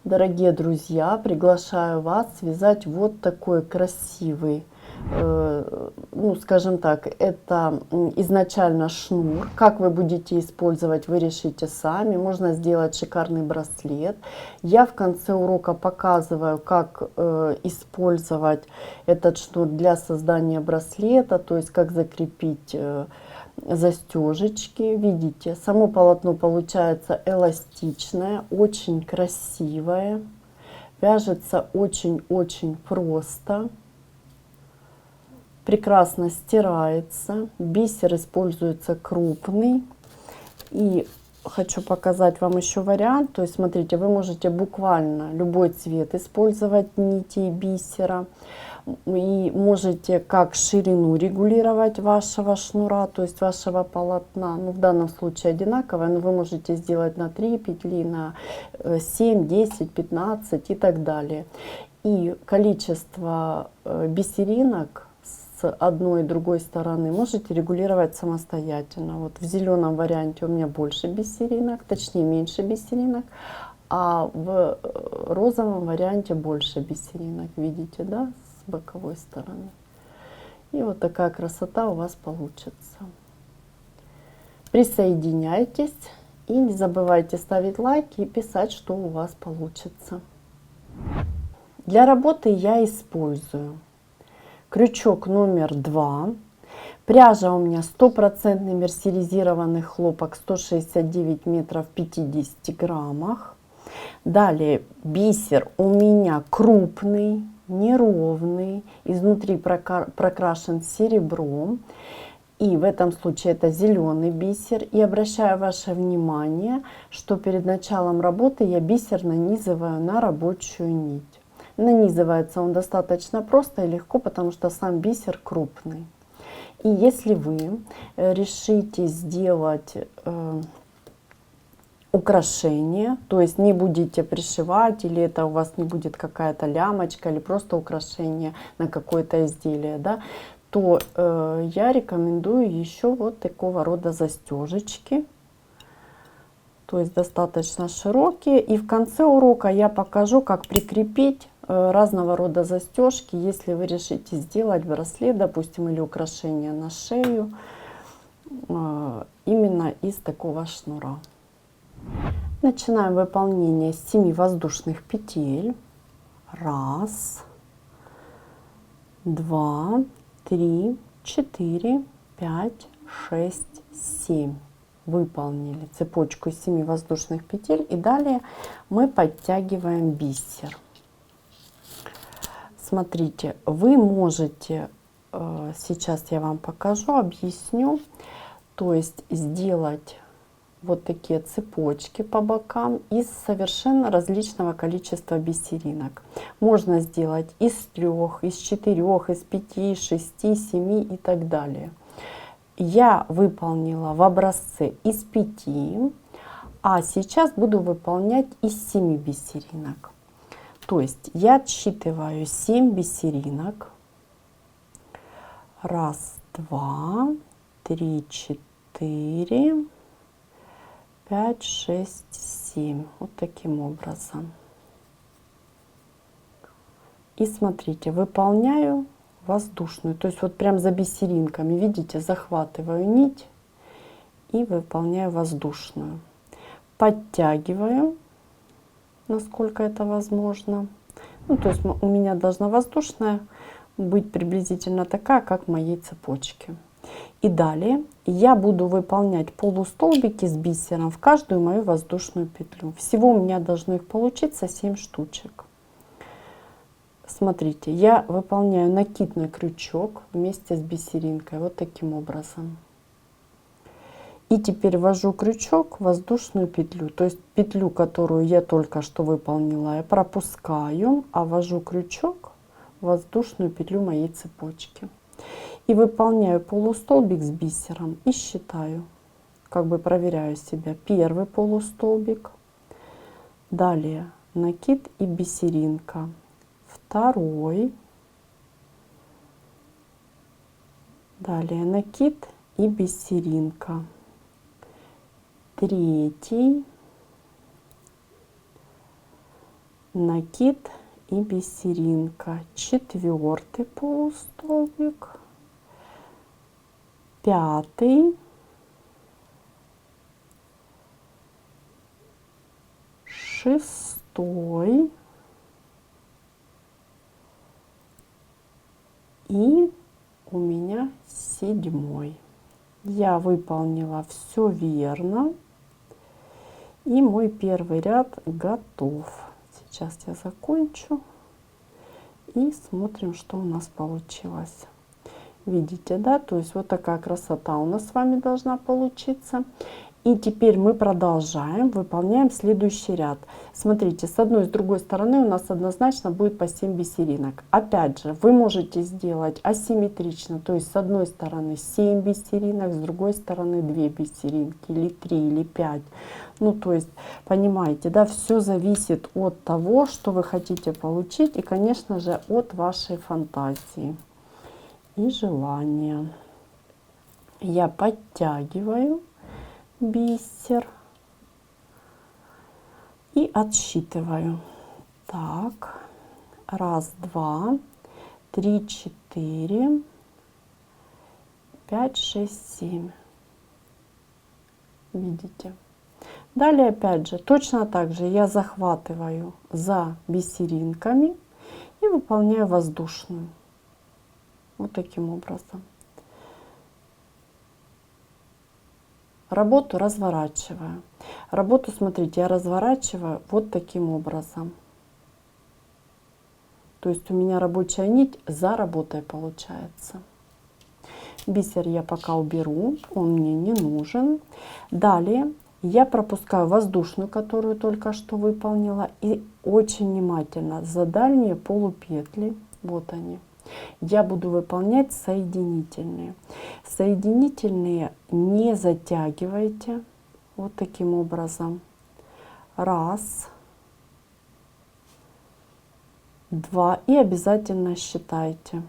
Дорогие друзья, приглашаю вас связать вот такой красивый, ну скажем так, это изначально шнур. Как вы будете использовать, вы решите сами. Можно сделать шикарный браслет. Я в конце урока показываю, как использовать этот шнур для создания браслета, то есть как закрепить застежечки. Видите, само полотно получается эластичное, очень красивое, вяжется очень-очень просто, прекрасно стирается, бисер используется крупный. И хочу показать вам еще вариант. То есть смотрите, вы можете буквально любой цвет использовать нити бисера. И можете как ширину регулировать вашего шнура, то есть вашего полотна. Ну, в данном случае одинаковое, но вы можете сделать на 3 петли, на 7, 10, 15 и так далее. И количество бисеринок с одной и другой стороны можете регулировать самостоятельно. Вот в зеленом варианте у меня больше бисеринок, точнее меньше бисеринок, а в розовом варианте больше бисеринок, видите, да, с боковой стороны. И вот такая красота у вас получится. Присоединяйтесь и не забывайте ставить лайки и писать, что у вас получится. Для работы я использую крючок номер 2. Пряжа у меня 100% мерсеризированный хлопок, 169 метров в 50 граммах. Далее бисер у меня крупный, неровный, изнутри прокрашен серебром. И в этом случае это зеленый бисер. И обращаю ваше внимание, что перед началом работы я бисер нанизываю на рабочую нить. Нанизывается он достаточно просто и легко, потому что сам бисер крупный. И если вы решите сделать украшение, то есть не будете пришивать, или это у вас не будет какая-то лямочка, или просто украшение на какое-то изделие, да, то я рекомендую еще вот такого рода застежечки. То есть достаточно широкие. И в конце урока я покажу, как прикрепить разного рода застежки, если вы решите сделать браслет, допустим, или украшение на шею, именно из такого шнура. Начинаем выполнение с 7 воздушных петель. 1, 2, 3, 4, 5, 6, 7. Выполнили цепочку из 7 воздушных петель. И далее мы подтягиваем бисер. Смотрите, вы можете, сейчас я вам покажу, объясню, то есть сделать вот такие цепочки по бокам из совершенно различного количества бисеринок. Можно сделать из 3, из 4, из 5, 6, 7 и так далее. Я выполнила в образце из 5, а сейчас буду выполнять из 7 бисеринок. То есть я отсчитываю 7 бисеринок. 1, 2, 3, 4, 5, 6, 7. Вот таким образом. И смотрите, выполняю воздушную. То есть вот прям за бисеринками, видите, захватываю нить и выполняю воздушную. Подтягиваю, насколько это возможно. Ну, то есть у меня должна воздушная быть приблизительно такая, как в моей цепочке. И далее я буду выполнять полустолбики с бисером в каждую мою воздушную петлю. Всего у меня должно их получиться 7 штучек. Смотрите, я выполняю накидной крючок вместе с бисеринкой вот таким образом. И теперь ввожу крючок в воздушную петлю, то есть петлю, которую я только что выполнила, я пропускаю, а ввожу крючок в воздушную петлю моей цепочки. И выполняю полустолбик с бисером и считаю, как бы проверяю себя. Первый полустолбик, далее накид и бисеринка, второй, далее накид и бисеринка, третий, накид и бисеринка, 4-й полустолбик, 5-й, 6-й и у меня 7-й. Я выполнила все верно, и мой первый ряд готов. Сейчас я закончу и смотрим, что у нас получилось. Видите, да? То есть вот такая красота у нас с вами должна получиться. И теперь мы продолжаем, выполняем следующий ряд. Смотрите, с одной и с другой стороны у нас однозначно будет по 7 бисеринок. Опять же, вы можете сделать асимметрично, то есть с одной стороны 7 бисеринок, с другой стороны 2 бисеринки, или 3, или 5. Ну, то есть, понимаете, да, все зависит от того, что вы хотите получить, и, конечно же, от вашей фантазии и желания. Я подтягиваю бисер и отсчитываю. Так, 1, 2, 3, 4, 5, 6, 7. Видите? Далее опять же точно так же я захватываю за бисеринками и выполняю воздушную. Вот таким образом. Работу разворачиваю. Работу, смотрите, я разворачиваю вот таким образом. То есть у меня рабочая нить за работой получается. Бисер я пока уберу, он мне не нужен. Далее я пропускаю воздушную, которую только что выполнила, и очень внимательно за дальние полупетли, вот они, я буду выполнять соединительные. Соединительные не затягивайте. Вот таким образом. 1, 2 и обязательно считайте.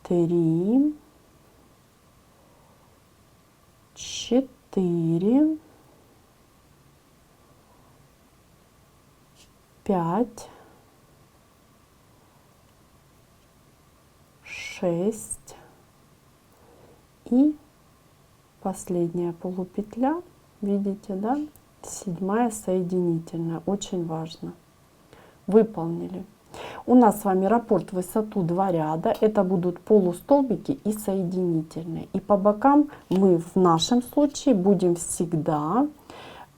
3, 4, 5, 6 и последняя полупетля, видите, да, 7-я соединительная, очень важно. Выполнили. У нас с вами раппорт в высоту 2 ряда, это будут полустолбики и соединительные. И по бокам мы в нашем случае будем всегда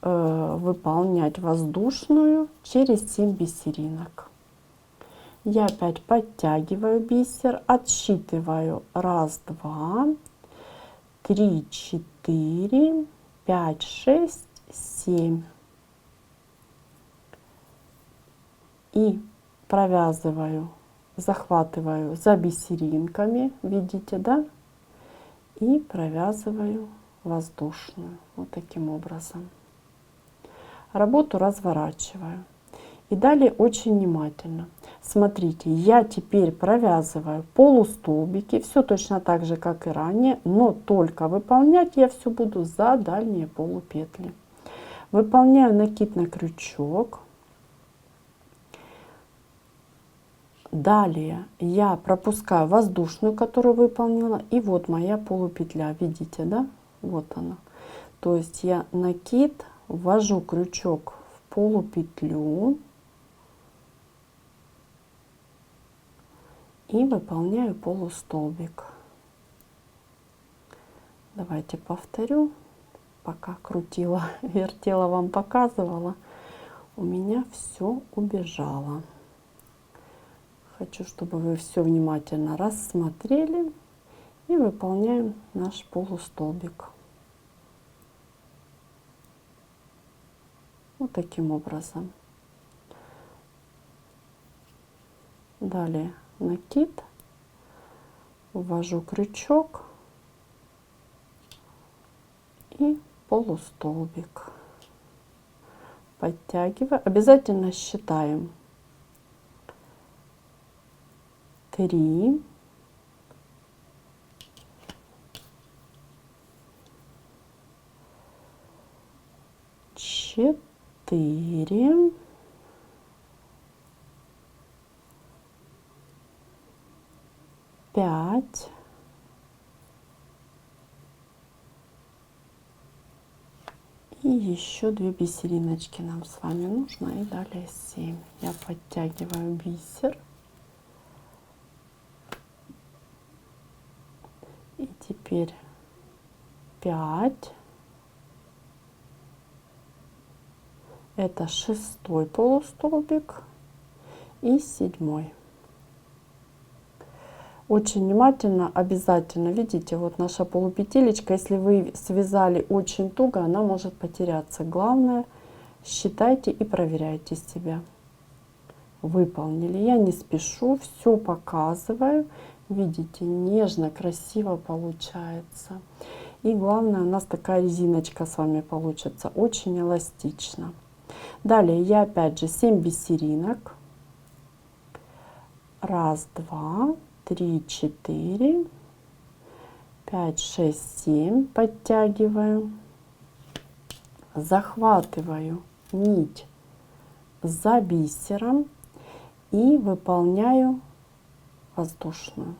выполнять воздушную через 7 бисеринок. Я опять подтягиваю бисер, отсчитываю 1, 2, 3, 4, 5, 6, 7. И провязываю, захватываю за бисеринками, видите, да? И провязываю воздушную, вот таким образом. Работу разворачиваю. И далее очень внимательно. Смотрите, я теперь провязываю полустолбики, все точно так же, как и ранее, но только выполнять я все буду за дальние полупетли. Выполняю накид на крючок. Далее я пропускаю воздушную, которую выполнила, и вот моя полупетля, видите, да? Вот она. То есть я накид, ввожу крючок в полупетлю и выполняю полустолбик. Давайте повторю, пока крутила, вертела, вам показывала, у меня все убежало. Хочу, чтобы вы все внимательно рассмотрели и выполняем наш полустолбик. Вот таким образом. Далее накид, ввожу крючок и полустолбик. Подтягиваю. Обязательно считаем. 3, 4, 4, 5, и еще 2 бисериночки нам с вами нужно, и далее 7. Я подтягиваю бисер. И теперь 5. Это 6-й полустолбик и 7-й. Очень внимательно, обязательно, видите, вот наша полупетелечка, если вы связали очень туго, она может потеряться. Главное, считайте и проверяйте себя. Выполнили. Я не спешу, все показываю. Видите, нежно, красиво получается. И главное, у нас такая резиночка с вами получится, очень эластично. Далее я опять же 7 бисеринок. 1, 2, 3, 4, 5, 6, 7. Подтягиваю. Захватываю нить за бисером и выполняю воздушную.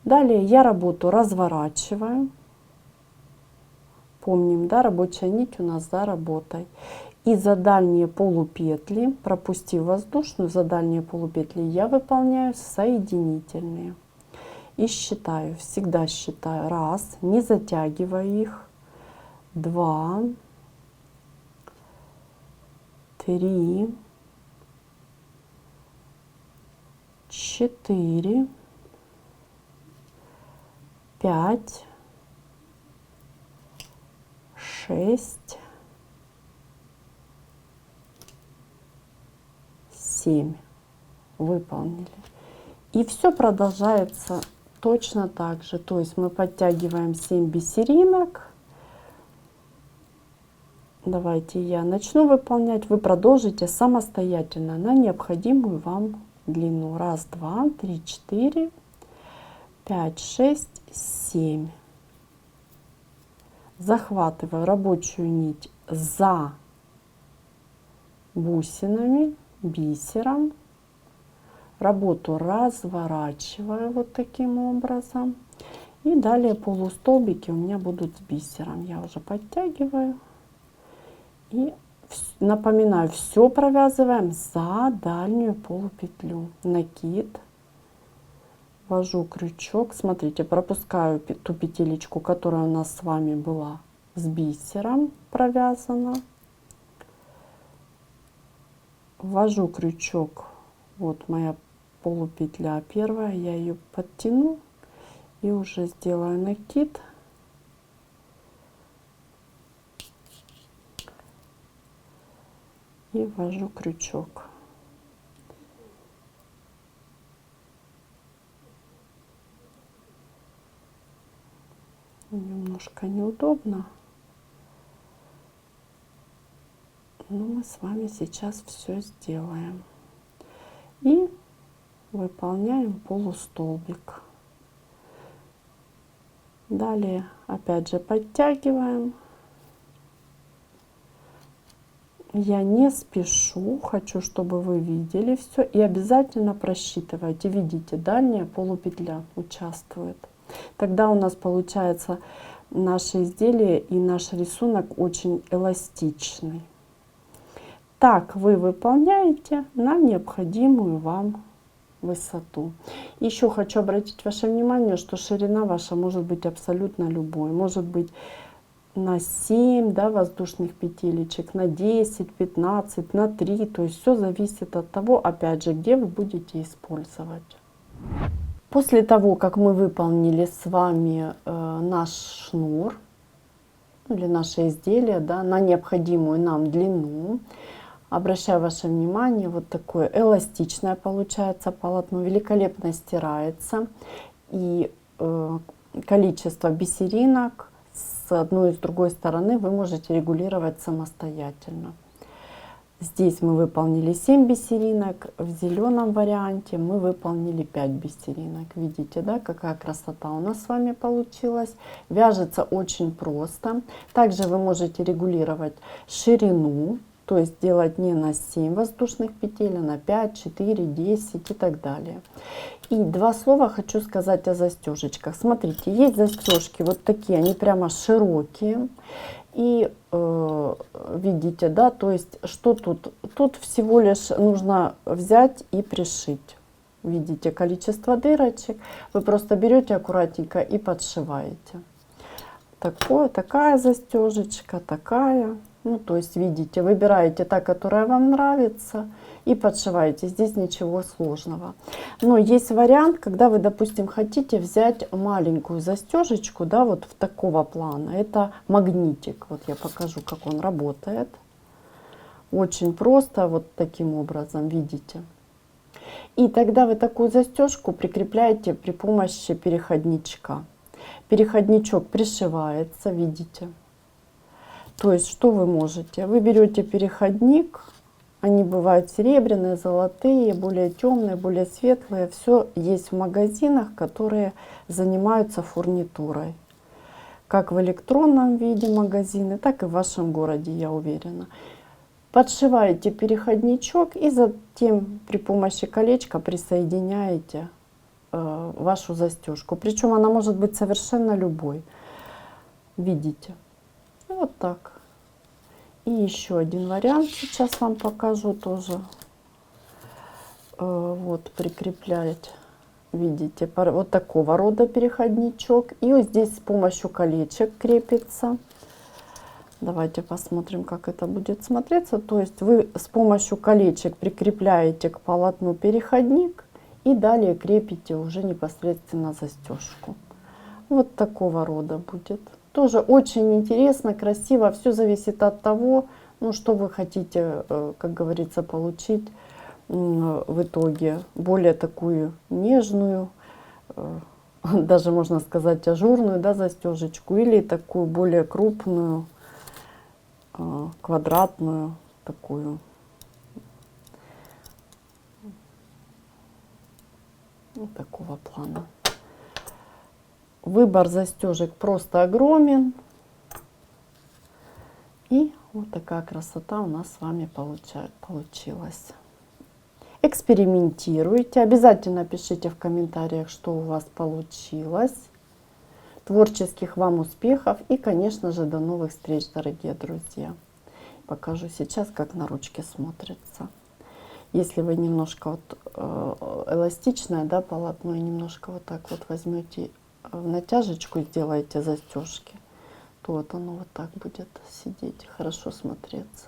Далее я работу разворачиваю. Помним, да, рабочая нить у нас за работой. И за дальние полупетли, пропустив воздушную, за дальние полупетли я выполняю соединительные. И считаю, всегда считаю. 1, не затягиваю их. 2, 3, 4, 5, 6, 7. Выполнили. И все продолжается точно так же. То есть мы подтягиваем 7 бисеринок. Давайте я начну выполнять. Вы продолжите самостоятельно на необходимую вам длину. 1, 2, 3, 4, 5, 6, 7. Захватываю рабочую нить за бусинами, бисером. Работу разворачиваю вот таким образом. И далее полустолбики у меня будут с бисером. Я уже подтягиваю. И напоминаю, все провязываем за дальнюю полупетлю. Накид. Ввожу крючок. Смотрите, пропускаю ту петелечку, которая у нас с вами была с бисером провязана. Ввожу крючок. Вот моя полупетля первая. Я ее подтяну и уже сделаю накид. И ввожу крючок. Немножко неудобно, но мы с вами сейчас все сделаем. И выполняем полустолбик. Далее опять же подтягиваем. Я не спешу, хочу, чтобы вы видели все. И обязательно просчитывайте. Видите, дальняя полупетля участвует. Тогда у нас получается наше изделие и наш рисунок очень эластичный. Так вы выполняете на необходимую вам высоту. Еще хочу обратить ваше внимание, что ширина ваша может быть абсолютно любой. Может быть на 7, да, воздушных петелечек, на 10, 15, на 3. То есть все зависит от того, опять же, где вы будете использовать. После того, как мы выполнили с вами наш шнур или наше изделие, да, на необходимую нам длину, обращаю ваше внимание, вот такое эластичное получается полотно, великолепно стирается. И количество бисеринок с одной и с другой стороны вы можете регулировать самостоятельно. Здесь мы выполнили 7 бисеринок, в зеленом варианте мы выполнили 5 бисеринок. Видите, да, какая красота у нас с вами получилась. Вяжется очень просто. Также вы можете регулировать ширину, то есть делать не на 7 воздушных петель, а на 5, 4, 10 и так далее. И два слова хочу сказать о застежечках. Смотрите, есть застежки вот такие, они прямо широкие. И видите, да, то есть что тут? Тут всего лишь нужно взять и пришить. Видите количество дырочек. Вы просто берете аккуратненько и подшиваете. Такая застежечка, такая. Ну, то есть, видите, выбираете та, которая вам нравится, и подшиваете. Здесь ничего сложного. Но есть вариант, когда вы, допустим, хотите взять маленькую застежечку, да, вот в такого плана. Это магнитик. Вот я покажу, как он работает. Очень просто, вот таким образом, видите. И тогда вы такую застежку прикрепляете при помощи переходничка. Переходничок пришивается, видите. То есть, что вы можете? Вы берете переходник, они бывают серебряные, золотые, более темные, более светлые. Все есть в магазинах, которые занимаются фурнитурой. Как в электронном виде магазины, так и в вашем городе, я уверена. Подшиваете переходничок и затем при помощи колечка присоединяете вашу застежку. Причем она может быть совершенно любой. Видите? Вот так. И еще один вариант сейчас вам покажу тоже. Вот прикреплять, видите, вот такого рода переходничок. И вот здесь с помощью колечек крепится. Давайте посмотрим, как это будет смотреться. То есть вы с помощью колечек прикрепляете к полотну переходник и далее крепите уже непосредственно застежку. Вот такого рода будет. Тоже очень интересно, красиво. Все зависит от того, ну, что вы хотите, как говорится, получить в итоге. Более такую нежную, даже можно сказать ажурную, да, застежечку, или такую более крупную, квадратную, такую. Вот такого плана. Выбор застежек просто огромен. И вот такая красота у нас с вами получилась. Экспериментируйте. Обязательно пишите в комментариях, что у вас получилось. Творческих вам успехов. И, конечно же, до новых встреч, дорогие друзья. Покажу сейчас, как на ручке смотрится. Если вы немножко вот, эластичное, да, полотно, и немножко вот так вот возьмете в натяжечку, сделаете застежки, то вот оно вот так будет сидеть, хорошо смотреться.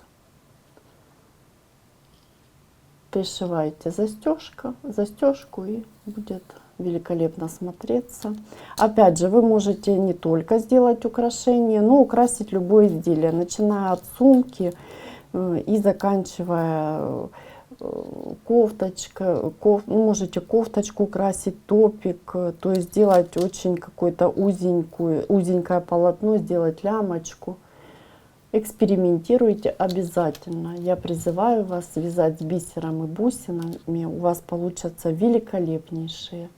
Пришиваете застежку, и будет великолепно смотреться. Опять же, вы можете не только сделать украшение, но украсить любое изделие, начиная от сумки и заканчивая кофточка, можете кофточку украсить, топик, то есть сделать очень какое-то узенькое полотно, сделать лямочку. Экспериментируйте обязательно. Я призываю вас вязать с бисером и бусинами. У вас получатся великолепнейшие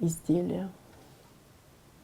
изделия.